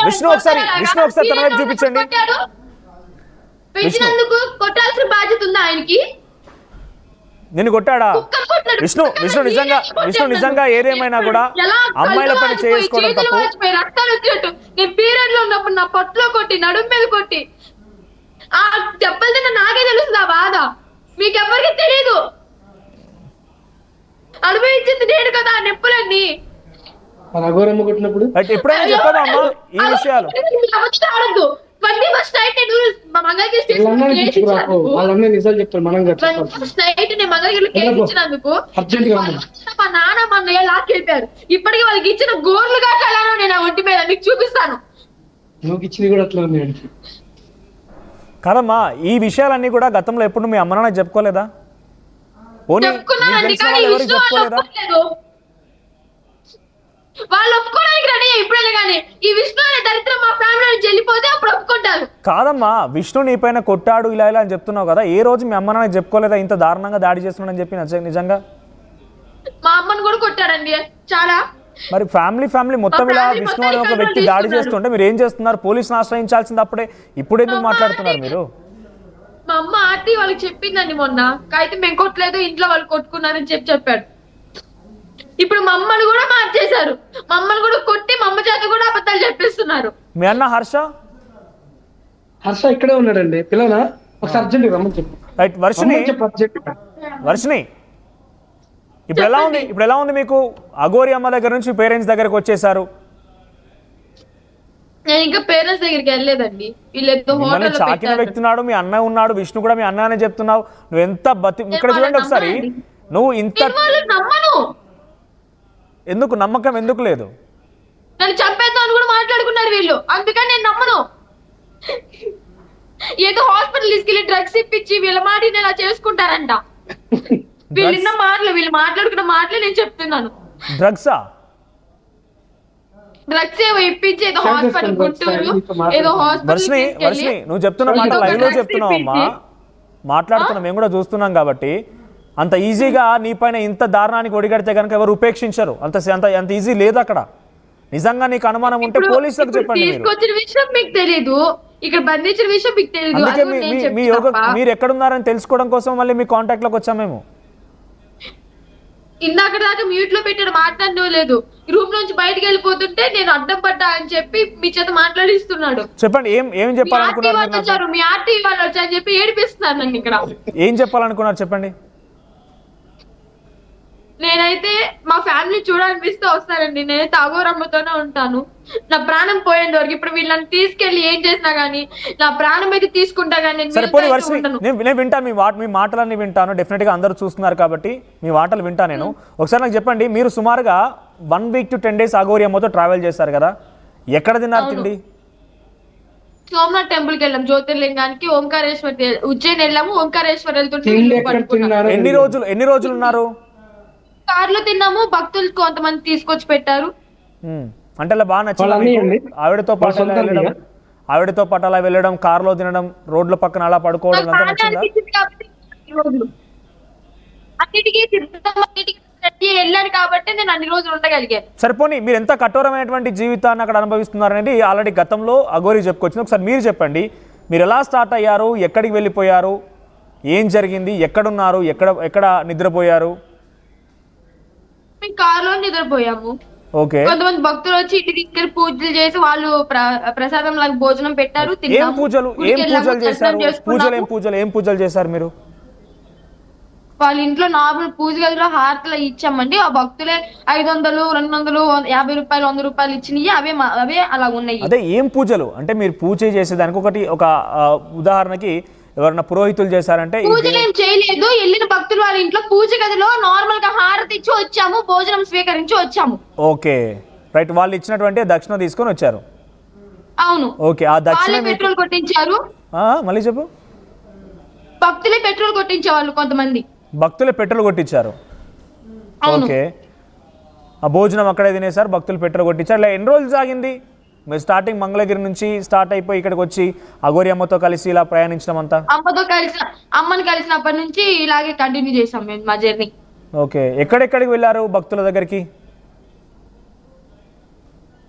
విష్ణు ఒకసారి తన వైపు చూపించండి. కొట్టాల్సిన బాధ్యత ఉందా ఆయనకి? నిన్ను కొట్టాడా? విష్ణు నిజంగా ఏదేమైనా కూడా అమ్మాయిల పని చేసుకోవడం తప్పు. రక్తాలు వచ్చినట్టు నేను పీరియడ్ లో ఉన్నప్పుడు నా పొట్టులో కొట్టి, నడుము మీద కొట్టి, ఆ దెబ్బలు తిన్న నాకే తెలుస్తుంది ఆ బాధ, మీకెవ్వరికి తెలియదు. అనుభవించింది నేను కదా ఆ నొప్పులన్నీ. ఎప్పుడైనా చెప్పావా అమ్మా ఈ విషయాలు? మా నాన్న మన లాక్కెళ్ళిపోయారు. ఇప్పటికీ వాళ్ళకి ఇచ్చిన గోర్లు కాటాలను నేను ఆ ఒంటి మీద మీకు చూపిస్తాను. కదమ్మా, ఈ విషయాలన్నీ కూడా గతంలో ఎప్పుడు మీ అమ్మ నాన్న చెప్పుకోలేదా? వాళ్ళు ఒప్పుకోవడానికి రెడీ ఇప్పుడే, కానీ ఈ విష్ణు అనే దరిద్రం మా ఫ్యామిలీ నుంచి వెళ్ళిపోతే అప్పుడు ఒప్పుకుంటారు. కాదమ్మా, విష్ణు నీ పైన కొట్టాడు ఇలా అని చెప్తున్నావు కదా, ఏ రోజు మీ అమ్మ నాన్న చెప్పుకోలేదా ఇంత దారుణంగా దాడి చేస్తున్నాడని చెప్పి? నిజంగా మా అమ్మని కూడా కొట్టాడండి చాలా. మరి ఫ్యామిలీ మొత్తం ఇలా విష్ణు అనే ఒక వ్యక్తి దాడి చేస్తుంటే మీరు ఏం చేస్తున్నారు? పోలీసుని ఆశ్రయించాల్సింది అప్పుడే, ఇప్పుడు ఎందుకు మాట్లాడుతున్నారు మీరు? మా అమ్మ ఆర్టీ వాళ్ళకి చెప్పిందండి మొన్న, అయితే మేము కొట్టలేదు, ఇంట్లో వాళ్ళు కొట్టుకున్నారని చెప్పాడు. ఇప్పుడు మమ్మల్ని కూడా మార్చేశారు, మమ్మల్ని కూడా కొట్టి మా అమ్మ చేత కూడా అబద్ధాలు చెప్పిస్తున్నారు. మీ అన్న హర్ష ఇక్కడే ఉన్నాడండి, పిల్లనా ఒకసారి అర్జెంట్ రమ్మని చెప్పు. రైట్ వర్షిని, ఇప్పుడు ఎలా ఉంది మీకు? అఘోరి అమ్మ దగ్గర నుంచి పేరెంట్స్ దగ్గరకు వచ్చేసారు. నేను ఇంకా పేరెంట్స్ దగ్గరికి వెళ్ళలేదండి. వీళ్ళు చాకిన వ్యక్తున్నాడు, మీ అన్న ఉన్నాడు, విష్ణు కూడా మీ అన్న అనే చెప్తున్నావు. నువ్వు ఎంత ఇక్కడ చూడండి ఒకసారి, నువ్వు ఇంత ఎందుకు నమ్మకం ఎందుకు లేదు? నన్ను చంపేద్దామని కూడా మాట్లాడుకున్నారు వీళ్ళు, అందుకని నేను నమ్మను. ఏదో హాస్పిటల్ తీసుకెళ్లి డ్రగ్స్ ఇప్పించి వీళ్ళ మాట ఇలా చేసుకుంటారంట. వీళ్ళు మాట్లాడుకున్న మాటలే నేను చెప్తున్నాను. డ్రగ్స్ ఏవో ఇప్పించి ఏదో హాస్పిటల్ గుంటూరు ఏదో హాస్పిటల్. నువ్వు చెప్తున్న మాట లైవ్ లో చెప్తున్నావు అమ్మా, మాట్లాడుతున్నా, మేము కూడా చూస్తున్నాం కాబట్టి. అంత ఈజీగా నీ పైన ఇంత దారుణానికి ఒడిగడితే కనుక ఎవరు ఉపేక్షించరు. అంత ఈజీ లేదు అక్కడ. నిజంగా నీకు అనుమానం ఉంటే పోలీసులకు చెప్పండి. తీసుకొచ్చిన విషయం మీకు తెలియదు, ఇక్కడ బంధించిన విషయం మీకు తెలియదు. మీరు ఎక్కడున్నారని తెలుసుకోవడం కోసం మళ్ళీ మీ కాంటాక్ట్ లోకి వచ్చాం మేము. ఇందాక దాకా మ్యూట్ లో పెట్టాడు, మాట్లాడడం లేదు. రూమ్ నుంచి బయటకు వెళ్ళిపోతుంటే నేను అడ్డం పడ్డా అని చెప్పి మీ చేత మాట్లాడిస్తున్నాడు. చెప్పండి, ఏం చెప్పాలనుకున్నారు? మీ ఆర్టీ వాళ్ళు వచ్చారని చెప్పి ఏడిపిస్తున్నారు నన్ను ఇక్కడ. ఏం చెప్పాలనుకున్నారు చెప్పండి. నేనైతే మా ఫ్యామిలీ చూడాలనిపిస్తే వస్తానండి. నేనైతే అఘోరమ్మతోనే ఉంటాను నా ప్రాణం పోయేంత వరకు. ఇప్పుడు వీళ్ళని తీసుకెళ్లి ఏం చేసినా గానీ నా ప్రాణం అయితే తీసుకుంటా గానీ నేను వింటాను, మీ మాటలన్నీ వింటాను. డెఫినెట్ గా అందరూ చూస్తున్నారు కాబట్టి మీ మాటలు వింటా నేను. ఒకసారి నాకు చెప్పండి, మీరు సుమారుగా 1 week to 10 days అఘోరి అమ్మతో ట్రావెల్ చేశారు కదా, ఎక్కడ తిన్నారు తిండి? సోమనాథ్ టెంపుల్ కి వెళ్ళాం, జ్యోతిర్లింగానికి, ఓంకారేశ్వర్ ఉజ్జయిన్ వెళ్ళాము. ఓంకారేశ్వర్ వెళ్తుంటే ఎన్ని రోజులు ఉన్నారు? కార్లో తిన్నాము, భక్తులు కొంతమంది తీసుకొచ్చి పెట్టారు. అంటే అలా బాగా నచ్చింది ఆవిడతో పాటు అలా వెళ్ళడం, కార్లో తినడం, రోడ్ల పక్కన అలా పడుకోవడం అంతా నచ్చిందా? వెళ్ళాను కాబట్టి నేను అన్ని రోజులు ఉండగలిగాను. సరిపోని మీరు ఎంత కఠోరమైనటువంటి జీవితాన్ని అక్కడ అనుభవిస్తున్నారు అనేది ఆల్రెడీ గతంలో అఘోరి చెప్పుకొచ్చింది. ఒకసారి మీరు చెప్పండి, మీరు ఎలా స్టార్ట్ అయ్యారు, ఎక్కడికి వెళ్ళిపోయారు, ఏం జరిగింది, ఎక్కడున్నారు, ఎక్కడ నిద్రపోయారు? మేము కారులో నిద్రపోయాము. కొంతమంది భక్తులు వచ్చి ఇంటికి తీసుకెళ్లి పూజలు చేసి వాళ్ళు ప్రసాదం లాగా భోజనం పెట్టారు. ఏం పూజలు చేశారు మీరు? వాళ్ళ ఇంట్లో నార్మల్ పూజ గదిలో హారతలు ఇచ్చామండి. ఆ భక్తులే 500, 200, 50 రూపాయలు, 100 రూపాయలు ఇచ్చినాయి. అవే అలా ఉన్నాయి. అదే ఏం పూజలు అంటే మీరు పూజ చేసేదానికి ఒక ఉదాహరణకి ఎవరైనా పురోహితులు చేశారంటే? పూజలు ఏం చేయలేదు, వెళ్ళిన భక్తులు వాళ్ళ ఇంట్లో పూజ గదిలో నార్మల్ గా హారతి ఇచ్చి వచ్చాము, భోజనం స్వీకరించి వచ్చాము. ఓకే రైట్, వాళ్ళు ఇచ్చినటువంటి దక్షిణ తీసుకొని వచ్చారు. అవును. ఓకే, ఆ దక్షిణ పెట్రోల్ కొట్టించారు. మళ్ళీ చెప్పు. భక్తులే పెట్రోల్ కొట్టించేవాళ్ళు, కొంతమంది భక్తులే పెట్రోల్ కొట్టించారు. ఓకే, ఆ భోజనం అక్కడే తినేసారు, భక్తులు పెట్రోల్ కొట్టించారు. ఇలా ఎన్ని రోజులు సాగింది? మీరు స్టార్టింగ్ మంగళగిరి నుంచి స్టార్ట్ అయిపోయి ఇక్కడికి వచ్చి అఘోరి అమ్మతో కలిసి ఇలా ప్రయాణించడం అంతా? అమ్మని కలిసినప్పటి నుంచి ఇలాగే కంటిన్యూ చేసాం మేము మా జర్నీ. ఓకే, ఎక్కడెక్కడికి వెళ్ళారు భక్తుల దగ్గరికి?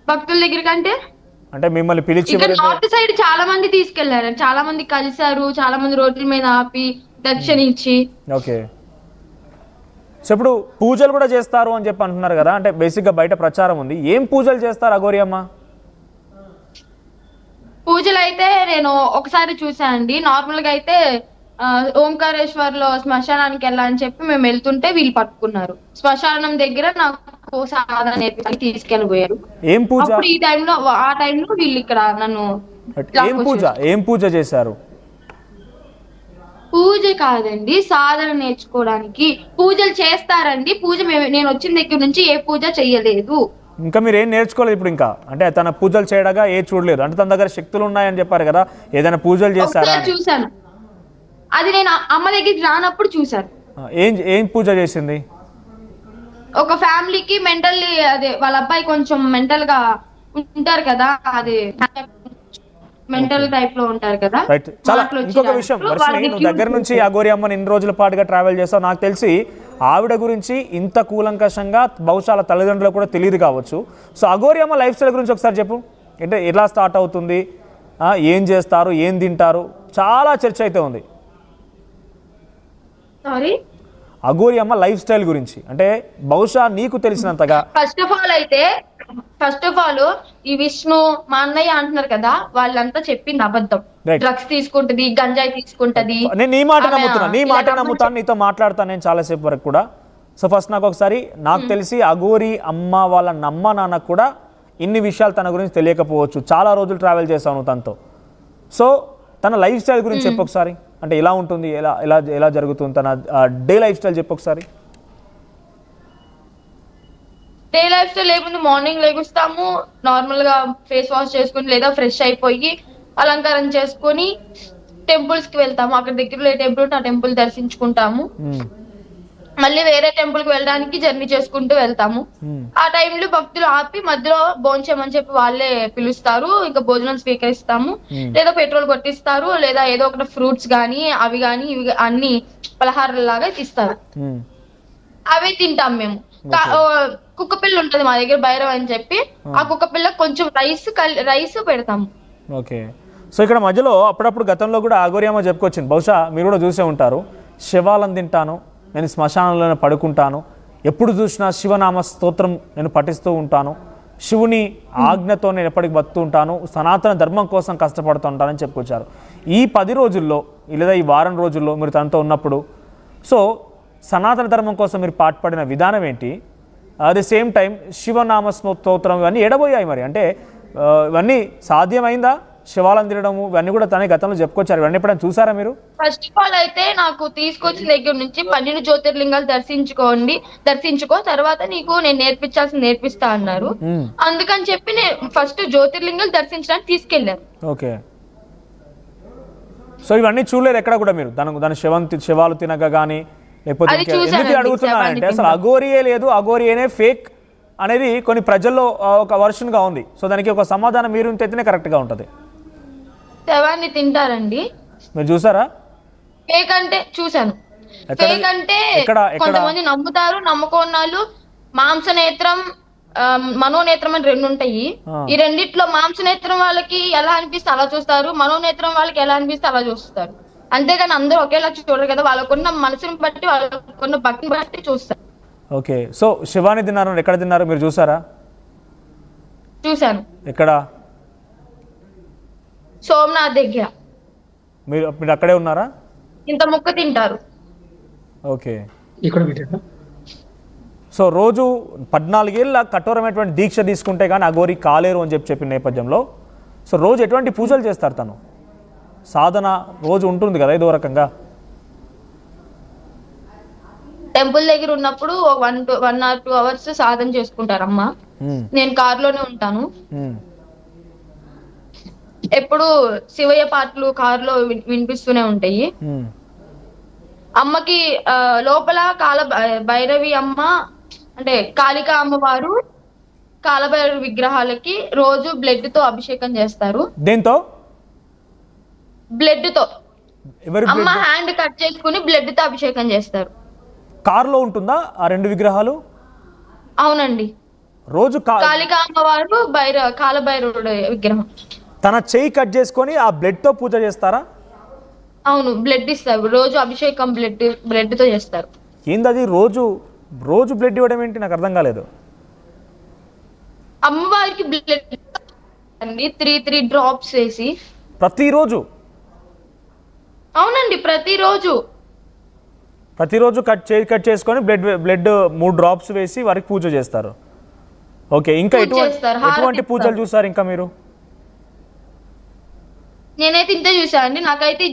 భక్తుల దగ్గరికి అంటే మిమ్మల్ని పిలిచి ఇక్కడ ఎవరైతే- నార్త్ సైడ్ చాలా మంది తీసుకెళ్లారు, చాలా మంది కలిశారు, చాలా మంది రోడ్ల మీద ఆపి దక్షిణ ఇచ్చి. ఓకే. సో ఇప్పుడు పూజలు కూడా చేస్తారు అని చెప్పి అంటున్నారు కదా, అంటే బేసిక్గా బయట ప్రచారం ఉంది. ఏం పూజలు చేస్తారు అఘోరి అమ్మ? పూజలు అయితే నేను ఒకసారి చూసానండి. నార్మల్ గా అయితే ఓంకారేశ్వర్లో శ్మశానానికి వెళ్ళాలని చెప్పి మేము వెళ్తుంటే వీళ్ళు పట్టుకున్నారు. శ్మశానం దగ్గర నాకు సాధన నేర్పించి తీసుకెళ్ళిపోయారు. ఏం పూజ? అప్పుడు ఆ టైంలో వీళ్ళు ఇక్కడ నన్ను ఏం పూజ చేశారు? పూజ కాదండి, సాధన నేర్చుకోవడానికి పూజలు చేస్తారండి. నేను వచ్చిన దగ్గర నుంచి ఏ పూజ చెయ్యలేదు. ఇంకా మీరు ఏం నేర్చుకోలేదు ఇప్పుడు ఇంకా? అంటే తన పూజలు చేయడగా ఏ చూడలేదు అంటే తన దగ్గర శక్తులు ఉన్నాయని చెప్పారు కదా, ఏదైనా పూజలు చేస్తారా? చూసాను, అది నేను అమ్మ దగ్గరికి రానప్పుడు చూసాను. ఏం పూజ చేసింది? ఒక ఫ్యామిలీకి మెంటల్లీ అదే వాళ్ళ అబ్బాయి కొంచెం మెంటల్ గా ఉంటారు కదా, అది మెంటల్ టైప్ లో ఉంటారు కదా. రైట్. చాలా ఇంకొక విషయం వర్షిని, నువ్వు దగ్గర నుంచి అఘోరి అమ్మని ఇన్ని రోజుల పాటుగా ట్రావెల్ చేస్తావు. నాకు తెలిసి ఆవిడ గురించి ఇంత కూలంకషంగా బహుశా తల్లిదండ్రులకు కూడా తెలియదు కావచ్చు. సో అఘోరి అమ్మ లైఫ్ స్టైల్ గురించి ఒకసారి చెప్పు. అంటే ఎలా స్టార్ట్ అవుతుంది, ఏం చేస్తారు, ఏం తింటారు, చాలా చర్చ అయితే ఉంది. సారీ, అఘోరి అమ్మ లైఫ్ స్టైల్ గురించి అంటే బహుశా నీకు తెలిసినంతగా. ఫస్ట్ ఆఫ్ ఆల్ ఈ విష్ణు మా అన్నయ్య అంటున్నారు కదా, వాళ్ళంతా చెప్పింది అబద్ధం. డ్రగ్స్ తీసుకుంటది, గంజాయి తీసుకుంటది. నేను నీ మాట నమ్ముతాను, నీతో మాట్లాడతాను నేను చాలాసేపు వరకు కూడా. సో ఫస్ట్ నాకు తెలిసి అఘోరి అమ్మ వాళ్ళ నాన్నకు కూడా ఇన్ని విషయాలు తన గురించి తెలియకపోవచ్చు. చాలా రోజులు ట్రావెల్ చేశాను తనతో. సో తన లైఫ్ స్టైల్ గురించి చెప్పు ఒకసారి. అంటే ఎలా ఉంటుంది, ఎలా ఎలా ఎలా జరుగుతుంది తన డే లైఫ్ స్టైల్ చెప్పు ఒకసారి. డే లైఫ్ స్టైల్ లేకుండా మార్నింగ్ లెగుస్తాము, నార్మల్ గా ఫేస్ వాష్ చేసుకుని లేదా ఫ్రెష్ అయిపోయి అలంకారం చేసుకొని టెంపుల్స్ కి వెళ్తాము. అక్కడ దగ్గరలో ఏ టెంపుల్ ఉంటే ఆ టెంపుల్ దర్శించుకుంటాము. మళ్ళీ వేరే టెంపుల్ కి వెళ్ళడానికి జర్నీ చేసుకుంటూ వెళ్తాము. ఆ టైంలో భక్తులు ఆపి మధ్యలో భోంచేయమని చెప్పి వాళ్ళే పిలుస్తారు. ఇంకా భోజనం స్వీకరిస్తాము, లేదా పెట్రోల్ కొట్టిస్తారు, లేదా ఏదో ఒకటి ఫ్రూట్స్ గానీ అవి గానీ ఇవి అన్ని పలహారాల లాగా ఇస్తారు. అవే తింటాం మేము. కుక్క పిల్ల ఉంటది మా దగ్గర భైరవ్ అని చెప్పి, ఆ కుక్క పిల్ల కొంచెం రైస్ పెడతాము. ఓకే. సో ఇక్కడ మధ్యలో అప్పుడప్పుడు గతంలో కూడా అఘోరి అమ్మ చెప్పుకొచ్చింది, బహుశా మీరు కూడా చూసే ఉంటారు, శవాలను తింటాను, నేను శ్మశానంలోనే పడుకుంటాను, ఎప్పుడు చూసినా శివనామ స్తోత్రం నేను పఠిస్తూ ఉంటాను, శివుని ఆజ్ఞతో నేను ఎప్పటికి బతుకుతూ ఉంటాను, సనాతన ధర్మం కోసం కష్టపడుతూ ఉంటానని చెప్పుకొచ్చారు. ఈ 10 రోజుల్లో లేదా ఈ వారం రోజుల్లో మీరు తనతో ఉన్నప్పుడు సో సనాతన ధర్మం కోసం మీరు పాటుపడిన విధానం ఏంటి? అట్ ది సేమ్ టైం శివనామ స్తోత్రం ఇవన్నీ ఎడబోయాయి మరి, అంటే ఇవన్నీ సాధ్యమైందా? శివాలను తినడము ఇవన్నీ కూడా తనే గతంలో చెప్పుకొచ్చారు. ఇవన్నీ ఎప్పుడైనా చూసారా మీరు? ఫస్ట్ ఆఫ్ ఆల్ అయితే నాకు తీసుకొచ్చిన దగ్గర నుంచి 12 జ్యోతిర్లింగాలు దర్శించుకో, తర్వాత నీకు నేను నేర్పించాల్సింది నేర్పిస్తా అన్నారు. అందుకని చెప్పి నేను ఫస్ట్ జ్యోతిర్లింగాలు దర్శించడానికి తీసుకెళ్లారు. ఓకే. సో ఇవన్నీ చూడలేదు ఎక్కడ కూడా మీరు? దాని శవాలు తినగా కానీ లేకపోతే ఎందుకు అడుగుతున్నా అంటే అసలు అఘోరియే లేదు, అఘోరియేనే ఫేక్ అనేది కొన్ని ప్రజల్లో ఒక వర్షన్గా ఉంది. సో దానికి ఒక సమాధానం మీరు ఉంటేనే కరెక్ట్గా ఉంటుంది. శవాన్ని తింటారండి. మీరు చూసారా? ఫేక్ అంటే చూసాను. ఫేక్ అంటే కొంతమంది నమ్ముతారు, నమ్ముకోన్నాళ్ళు మాంసనేత్రం మనోనేత్రం అని 2 ఉంటాయి. ఈ రెండిట్లో మాంసనేత్రం వాళ్ళకి ఎలా అనిపిస్తే అలా చూస్తారు, మనోనేత్రం వాళ్ళకి ఎలా అనిపిస్తే అలా చూస్తారు. అంతేగాని అందరూ ఒకేలా చూడరు కదా, వాళ్ళకున్న మనసుని బట్టి వాళ్ళకున్న భక్తిని బట్టి చూస్తారు. ఓకే. సో శివాని తిన్నారు, ఎక్కడ తిన్నారు మీరు చూసారా? చూసాను. ఎక్కడ? సోమనాథ్ దగ్గర. మీరు అక్కడే ఉన్నారా? ఇంత ముక్క తింటారు. ఓకే. ఇక్కడ పెట్టారా? సో రోజు 14 ఏళ్ళ కఠోరమైనటువంటి దీక్ష తీసుకుంటే కానీ అఘోరి కాలేరు అని చెప్పిన నేపథ్యంలో సో రోజు ఎటువంటి పూజలు చేస్తారు? తను సాధన రోజు ఉంటుంది కదా ఏదో రకంగా. టెంపుల్ దగ్గర ఉన్నప్పుడు 1 or 2 hours సాధన చేసుకుంటారమ్మా. నేను కారులోనే ఉంటాను. ఎప్పుడు శివయ్య పాటలు కారులో వినిపిస్తూనే ఉంటాయి. అమ్మకి లోపల భైరవి అమ్మ అంటే కాళికా అమ్మవారు కాలభైరవి విగ్రహాలకి రోజు బ్లడ్ తో అభిషేకం చేస్తారు. దేంతో? బ్లడ్ తో. అమ్మ హ్యాండ్ కట్ చేసుకుని బ్లడ్ తో అభిషేకం చేస్తారు. కారులో ఉంటుందా ఆ 2 విగ్రహాలు? అవునండి. రోజు కాళికా అమ్మవారు కాలభైరవుడు విగ్రహం. తన చెయ్యి కట్ చేసుకొని ఆ బ్లడ్తో పూజ చేస్తారా? అవును, బ్లడ్ ఇస్తారు రోజు, అభిషేకం బ్లడ్ తో చేస్తారు. ఏందది రోజు రోజు బ్లడ్ ఇవ్వడం ఏంటి? నాకు అర్థం కాలేదు. అమ్మవారికి బ్లడ్ అండి 3 డ్రాప్స్ వేసి ప్రతిరోజు అవునండి ప్రతిరోజు ప్రతిరోజు చెయ్యి కట్ చేసుకొని బ్లడ్ 3 డ్రాప్స్ వేసి వారికి పూజ చేస్తారు. ఓకే, ఇంకా పూజ ఎటువంటి చేస్తారు, హారతి ఎటువంటి పూజలు ఇస్తారు. చూసారు ఇంకా మీరు? నేనైతే ఇంతే చూసా అండి. నాకైతే